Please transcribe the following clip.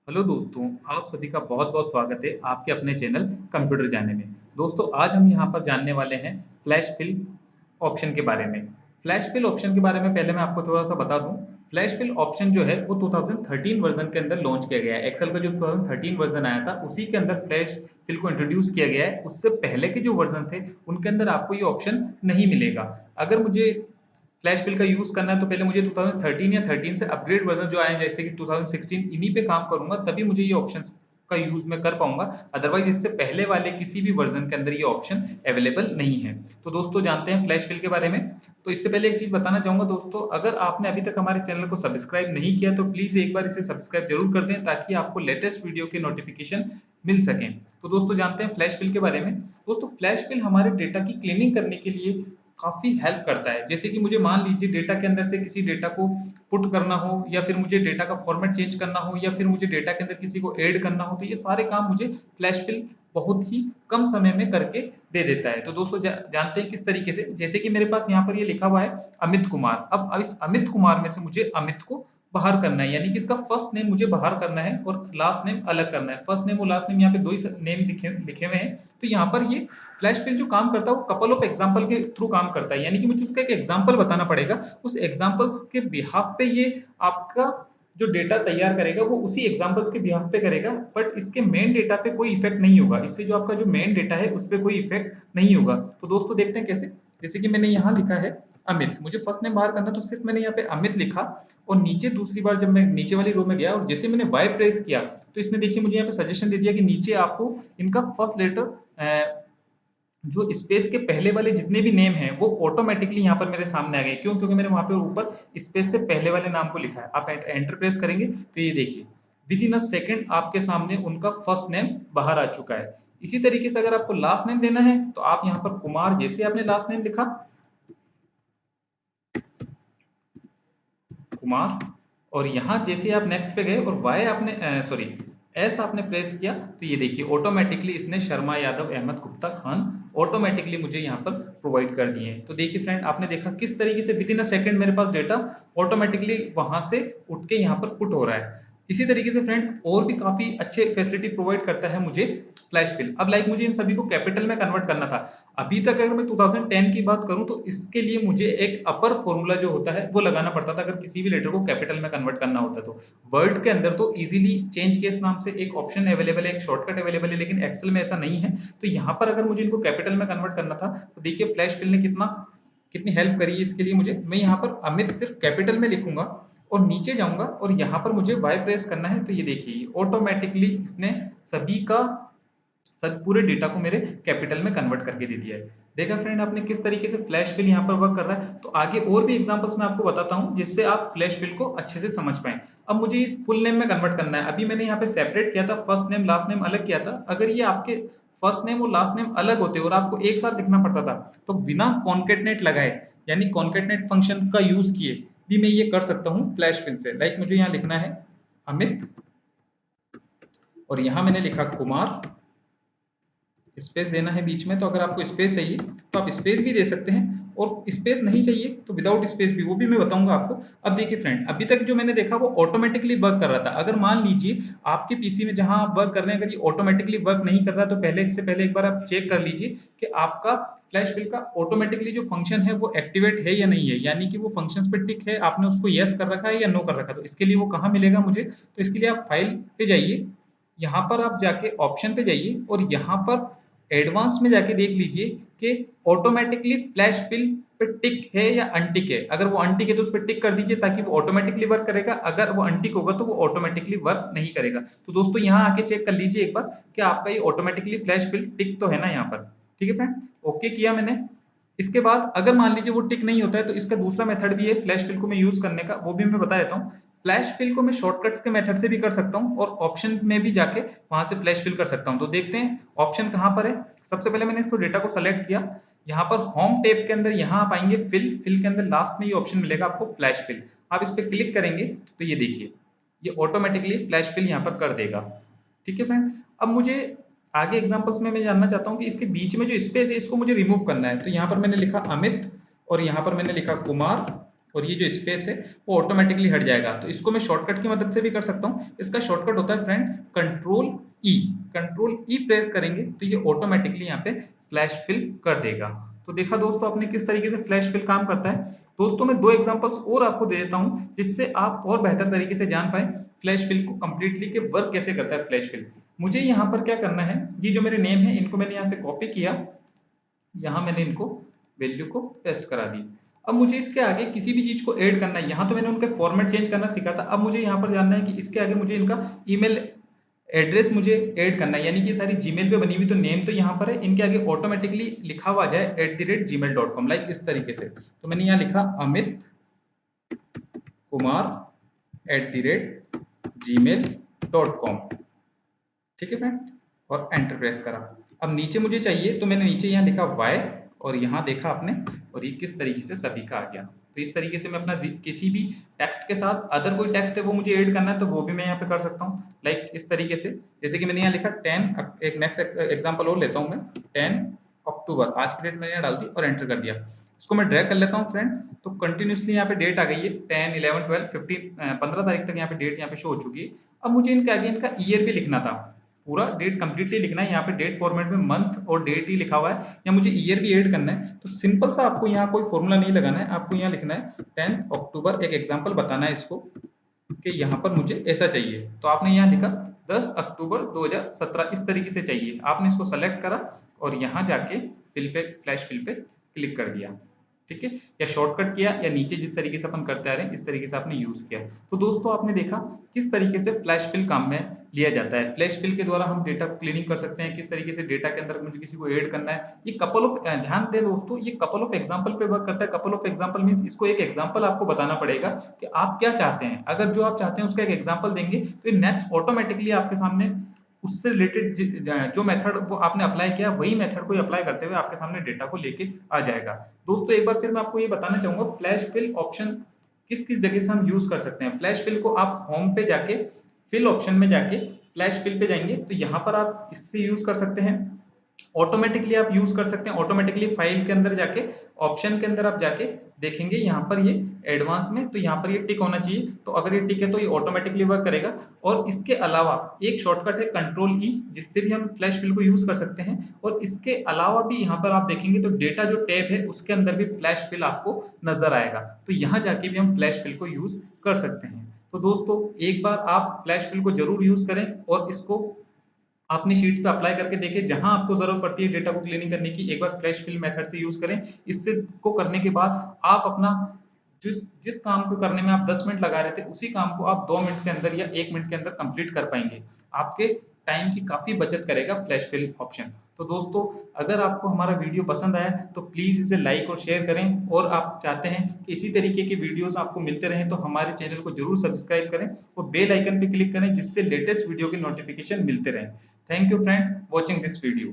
Hello दोस्तों, आप सभी का बहुत-बहुत स्वागत है आपके अपने चैनल कंप्यूटर जाने में। दोस्तों, आज हम यहाँ पर जानने वाले हैं फ्लैश फिल ऑप्शन के बारे में। फ्लैश फिल ऑप्शन के बारे में पहले मैं आपको थोड़ा-सा बता दूँ। फ्लैश फिल ऑप्शन जो है वो 2013 वर्ज़न के अंदर लॉन्च किया गया है। एक्सेल का जो 2013 वर्ज़न आया था उसी के अंदर फ्लैश फिल को इंट्रोड्यूस किया गया है। उससे पहले के जो वर्ज़न थे उनके अंदर आपको ये ऑप्शन नहीं मिलेगा। अगर मुझे फ्लैश फिल का यूज़ करना है तो पहले मुझे 2013 या 13 से अपग्रेड वर्ज़न जो आए हैं जैसे कि 2016 इन्हीं पे काम करूँगा तभी मुझे ये ऑप्शंस का यूज़ मैं कर पाऊँगा। अदरवाइज़ इससे पहले वाले किसी भी वर्ज़न के अंदर ये ऑप्शन अवेलेबल नहीं है। तो दोस्तों जानते हैं फ्लैश फिल के बारे में। तो इससे पहले एक चीज़ बताना चाहूँगा दोस्तों, अगर आपने अभी तक हमारे चैनल को सब्सक्राइब नहीं किया तो प्लीज़ एक बार इसे सब्सक्राइब ज़रूर कर दें ताकि आपको लेटेस्ट वीडियो के नोटिफ़िकेशन मिल सकें। तो दोस्तों जानते हैं फ्लैश फिल के बारे में। दोस्तों फ्लैश फिल हमारे डेटा की क्लीनिंग करने के लिए काफ़ी हेल्प करता है। जैसे कि मुझे मान लीजिए डेटा के अंदर से किसी डेटा को पुट करना हो या फिर मुझे डेटा का फॉर्मेट चेंज करना हो या फिर मुझे डेटा के अंदर किसी को ऐड करना हो, तो ये सारे काम मुझे फ्लैश फिल बहुत ही कम समय में करके दे देता है। तो दोस्तों जानते हैं किस तरीके से, जैसे कि मेरे पास यहाँ पर ये लिखा हुआ है अमित कुमार। अब इस अमित कुमार में से मुझे अमित को बाहर करना है, यानी कि इसका फर्स्ट नेम मुझे बाहर करना है और लास्ट नेम अलग करना है। फर्स्ट नेम और लास्ट नेम यहाँ पे 2 ही स नेम लिखे लिखे हुए हैं। तो यहाँ पर ये फ्लैश फिल जो काम करता है वो कपल ऑफ एग्जांपल के थ्रू काम करता है, यानी कि मुझे उसका एक एग्जांपल बताना पड़ेगा। उस एग्जांपल्स के बिहाफ पे ये आपका जो डेटा तैयार करेगा वो उसी एग्जांपल्स के बिहाफ पे करेगा, बट इसके मेन डेटा पे कोई इफेक्ट नहीं होगा। इससे जो आपका जो मेन डेटा है उस पे कोई इफेक्ट नहीं होगा। तो दोस्तों देखते हैं कैसे। जैसे कि मैंने यहाँ लिखा है अमित, मुझे फर्स्ट नेम बाहर करना, तो सिर्फ मैंने यहाँ पे अमित लिखा और नीचे दूसरी बार जब मैं नीचे वाली रो में गया और जैसे मैंने वाई प्रेस किया तो इसने देखिए मुझे यहाँ पे सजेशन दे दिया कि नीचे आपको इनका फर्स्ट लेटर जो स्पेस के पहले वाले जितने भी नेम हैं वो ऑटोमेटिकली यहाँ पर मेरे सामने आ गए। क्यों? क्योंकि मैंने वहाँ पे ऊपर स्पेस से पहले वाले नाम को लिखा है। आप एंटर प्रेस करेंगे तो ये देखिए विद इन अ सेकंड आपके सामने उनका फर्स्ट नेम बाहर आ चुका है। इसी तरीके से अगर आपको लास्ट नेम देना है तो आप यहाँ पर कुमार, जैसे आपने लास्ट नेम लिखा कुमार, और यहाँ जैसे आप नेक्स्ट पे गए और वाई आपने सॉरी एस आपने प्रेस किया तो ये देखिए ऑटोमेटिकली इसने शर्मा यादव अहमद गुप्ता खान ऑटोमेटिकली मुझे यहाँ पर प्रोवाइड कर दिए हैं। तो देखिए फ्रेंड, आपने देखा किस तरीके से विद इन अ सेकंड मेरे पास डेटा ऑटोमेटिकली वहां से उठ के यहाँ पर पुट हो रहा है। इसी तरीके से फ्रेंड और भी काफी अच्छे फैसिलिटी प्रोवाइड करता है मुझे फ्लैश फिल। अब लाइक मुझे इन सभी को कैपिटल में कन्वर्ट करना था। अभी तक अगर मैं 2010 की बात करूं तो इसके लिए मुझे एक अपर फॉर्मूला जो होता है वो लगाना पड़ता था अगर किसी भी लेटर को कैपिटल में कन्वर्ट करना होता तो। वर्ड के अंदर तो इजीली चेंज केस नाम से एक ऑप्शन अवेलेबल है, एक शॉर्टकट अवेलेबल है, लेकिन एक्सेल में ऐसा नहीं है। तो यहाँ पर अगर मुझे इनको कैपिटल में कन्वर्ट करना था तो देखिए फ्लैश फिल ने कितनी हेल्प करी है इसके लिए मुझे। मैं यहाँ पर अमित सिर्फ कैपिटल में लिखूंगा और नीचे जाऊंगा और यहाँ पर मुझे वाई प्रेस करना है तो ये देखिए ऑटोमेटिकली इसने सभी का सब पूरे डेटा को मेरे कैपिटल में कन्वर्ट करके दे दिया है। देखा फ्रेंड आपने किस तरीके से फ्लैश फिल यहाँ पर वर्क कर रहा है। तो आगे और भी एग्जांपल्स मैं आपको बताता हूँ जिससे आप फ्लैश फिल को अच्छे से समझ पाएं। अब मुझे इस फुल नेम में कन्वर्ट करना है। अभी मैंने यहाँ पे सेपरेट किया था, फर्स्ट नेम लास्ट नेम अलग किया था। अगर ये आपके फर्स्ट नेम और लास्ट नेम अलग होते और आपको एक साथ लिखना पड़ता था तो बिना कॉन्केटनेट लगाए, यानी कॉन्केटनेट फंक्शन का यूज किए भी मैं ये कर सकता हूँ फ्लैश फिल से। लाइक मुझे यहाँ लिखना है अमित और यहाँ मैंने लिखा कुमार, स्पेस देना है बीच में। तो अगर आपको स्पेस चाहिए तो आप स्पेस भी दे सकते हैं और स्पेस नहीं चाहिए तो विदाउट स्पेस भी, वो भी मैं बताऊंगा आपको। अब देखिए फ्रेंड, अभी तक जो मैंने देखा वो ऑटोमेटिकली वर्क कर रहा था। अगर मान लीजिए आपके पीसी में जहां आप वर्क कर रहे हैं अगर ये ऑटोमेटिकली वर्क नहीं कर रहा तो पहले इससे पहले एक बार आप चेक कर लीजिए कि आपका फ्लैश फिल का ऑटोमेटिकली जो फंक्शन है वो एक्टिवेट है या नहीं है, यानी कि वो फंक्शंस पे टिक है, आपने उसको यस कर रखा है या नो कर रखा है। तो इसके लिए वो कहाँ मिलेगा मुझे, तो इसके लिए आप फाइल पे जाइए, यहाँ पर आप जाके ऑप्शन पे जाइए और यहाँ पर एडवांस में जाके देख लीजिए कि ऑटोमेटिकली फ्लैश फिल पे टिक है या अनटिक है। अगर वो अनटिक है तो उस पर टिक कर दीजिए ताकि वो ऑटोमेटिकली वर्क करेगा। अगर वो अनटिक होगा तो वो ऑटोमेटिकली वर्क नहीं करेगा। तो दोस्तों यहाँ आके चेक कर लीजिए एक बार कि आपका ये ऑटोमेटिकली फ्लैश फिल टिक तो है ना यहाँ पर। ठीक है फ्रेंड, ओके किया मैंने। इसके बाद अगर मान लीजिए वो टिक नहीं होता है तो इसका दूसरा मेथड भी है फ्लैश फिल को मैं यूज करने का, वो भी मैं बता देता हूँ। फ्लैश फिल को मैं शॉर्टकट्स के मेथड से भी कर सकता हूँ और ऑप्शन में भी जाके वहां से फ्लैश फिल कर सकता हूँ। तो देखते हैं ऑप्शन कहाँ पर है। सबसे पहले मैंने इसको डेटा को सेलेक्ट किया, यहाँ पर होम टैब के अंदर यहाँ आप आएंगे फिल, फिल के अंदर लास्ट में ये ऑप्शन मिलेगा आपको फ्लैश फिल। आप इस पर क्लिक करेंगे तो ये देखिए ये ऑटोमेटिकली फ्लैश फिल यहाँ पर कर देगा। ठीक है फ्रेंड, अब मुझे आगे एग्जांपल्स में मैं जानना चाहता हूँ कि इसके बीच में जो स्पेस है इसको मुझे रिमूव करना है। तो यहाँ पर मैंने लिखा अमित और यहाँ पर मैंने लिखा कुमार और ये जो स्पेस है वो ऑटोमेटिकली हट जाएगा। तो इसको मैं शॉर्टकट की मदद से भी कर सकता हूँ। इसका शॉर्टकट होता है फ्रेंड कंट्रोल ई। कंट्रोल ई प्रेस करेंगे तो ये ऑटोमेटिकली यहाँ पे फ्लैश फिल कर देगा। तो देखा दोस्तों आपने किस तरीके से फ्लैश फिल काम करता है। दोस्तों मैं 2 एग्जांपल्स और आपको दे देता हूँ जिससे आप और बेहतर तरीके से जान पाएँ फ्लैश फिल को कंप्लीटली कि वर्क कैसे करता है फ्लैश फिल। मुझे यहाँ पर क्या करना है, ये जो मेरे नेम है इनको मैंने यहाँ से कॉपी किया, यहाँ मैंने इनको वैल्यू को पेस्ट करा दी। अब मुझे इसके आगे किसी भी चीज़ को ऐड करना है, यहाँ तो मैंने उनका फॉर्मेट चेंज करना सीखा था। अब मुझे यहाँ पर जानना है कि इसके आगे मुझे इनका ईमेल एड्रेस मुझे ऐड करना है, यानी कि सारी जीमेल पे बनी हुई तो नेम तो यहाँ पर है, इनके आगे ऑटोमेटिकली लिखा हुआ जाए @gmail.com, लाइक इस तरीके से। तो मैंने यहाँ लिखा अमित कुमार @gmail.com, ठीक है फ्रेंड, और एंटर प्रेस करा। अब नीचे मुझे चाहिए तो मैंने नीचे यहाँ लिखा वाई और यहाँ देखा आपने, और ये किस तरीके से सभी का आ गया। तो इस तरीके से मैं अपना किसी भी टेक्स्ट के साथ अदर कोई टेक्स्ट है वो मुझे ऐड करना है तो वो भी मैं यहाँ पे कर सकता हूँ, लाइक इस तरीके से। जैसे कि मैंने यहाँ लिखा 10, एक नेक्स्ट एग्जाम्पल और लेता हूँ मैं, 10 अक्टूबर, आज की डेट मैंने यहाँ डाल दी और एंटर कर दिया। इसको मैं ड्रैग कर लेता हूँ फ्रेंड, तो कंटिन्यूसली यहाँ पे डेट आ गई है 10, 11, 12, 15, 15 तारीख तक यहाँ पे डेट यहाँ पे शो हो चुकी है। अब मुझे इनके आगे इनका ईयर भी लिखना था, पूरा डेट कंप्लीटली लिखना है। यहाँ पे डेट फॉर्मेट में मंथ और डेट ही लिखा हुआ है, या मुझे ईयर भी ऐड करना है। तो सिंपल सा आपको यहाँ कोई फॉर्मूला नहीं लगाना है, आपको यहाँ लिखना है 10 अक्टूबर, एक एग्जांपल बताना है इसको कि यहाँ पर मुझे ऐसा चाहिए। तो आपने यहाँ लिखा 10 अक्टूबर 2017, इस तरीके से चाहिए। आपने इसको सेलेक्ट करा और यहाँ जाके फिल पे, फ्लैश फिल पे क्लिक कर दिया, ठीक है, या शॉर्टकट किया, या नीचे जिस तरीके से अपन करते आ रहे हैं इस तरीके से आपने यूज किया। तो दोस्तों आपने देखा किस तरीके से फ्लैश फिल काम में लिया जाता है। फ्लैश फिल के द्वारा हम डेटा को क्लीनिंग कर सकते हैं, किस तरीके से डेटा के अंदर मुझे किसी को ऐड करना है। ये कपल ऑफ, ध्यान दें दोस्तों, ये कपल ऑफ एग्जांपल पे वर्क करता है। कपल ऑफ एग्जांपल मींस इसको एक एग्जांपल आपको बताना पड़ेगा कि आप क्या चाहते हैं। अगर जो आप चाहते हैं उसका एक एग्जांपल देंगे तो ये नेक्स्ट ऑटोमेटिकली आपके सामने उससे रिलेटेड जो मेथड वो आपने अप्लाई किया वही मेथड को अप्लाई करते हुए आपके सामने डेटा को लेके आ जाएगा। दोस्तों एक बार फिर मैं आपको ये बताना चाहूंगा फ्लैश फिल ऑप्शन किस किस जगह से हम यूज कर सकते हैं। फ्लैश फिल को आप होम पे जाके फिल ऑप्शन में जाके फ्लैश फिल पे जाएंगे तो यहाँ पर आप इससे यूज कर सकते हैं। ऑटोमेटिकली आप यूज कर सकते हैं, ऑटोमेटिकली फाइल के अंदर जाके ऑप्शन के अंदर आप जाके देखेंगे यहाँ पर ये एडवांस में, तो यहाँ पर ये टिक होना चाहिए। तो अगर ये टिक है तो ये ऑटोमेटिकली वर्क करेगा। और इसके अलावा एक शॉर्टकट है कंट्रोल ई, जिससे भी हम फ्लैश फिल को यूज कर सकते हैं। और इसके अलावा भी यहाँ पर आप देखेंगे तो डेटा जो टैब है उसके अंदर भी फ्लैश फिल आपको नजर आएगा, तो यहाँ जाके भी हम फ्लैश फिल को यूज कर सकते हैं। तो दोस्तों एक बार आप फ्लैश फिल को जरूर यूज करें और इसको अपनी शीट पे अप्लाई करके देखें। जहां आपको जरूरत पड़ती है डेटा को क्लीनिंग करने की, एक बार फ्लैश फिल मेथड से यूज करें। इससे को करने के बाद आप अपना जिस जिस काम को करने में आप 10 मिनट लगा रहे थे उसी काम को आप 2 मिनट के अंदर या 1 मिनट के अंदर कंप्लीट कर पाएंगे। आपके टाइम की काफी बचत करेगा फ्लैश फिल ऑप्शन। तो दोस्तों अगर आपको हमारा वीडियो पसंद आया तो प्लीज इसे लाइक और शेयर करें, और आप चाहते हैं कि इसी तरीके के वीडियोस आपको मिलते रहें तो हमारे चैनल को जरूर सब्सक्राइब करें और बेल आइकन पे क्लिक करें जिससे लेटेस्ट वीडियो के नोटिफिकेशन मिलते रहें। Thank you friends watching this video.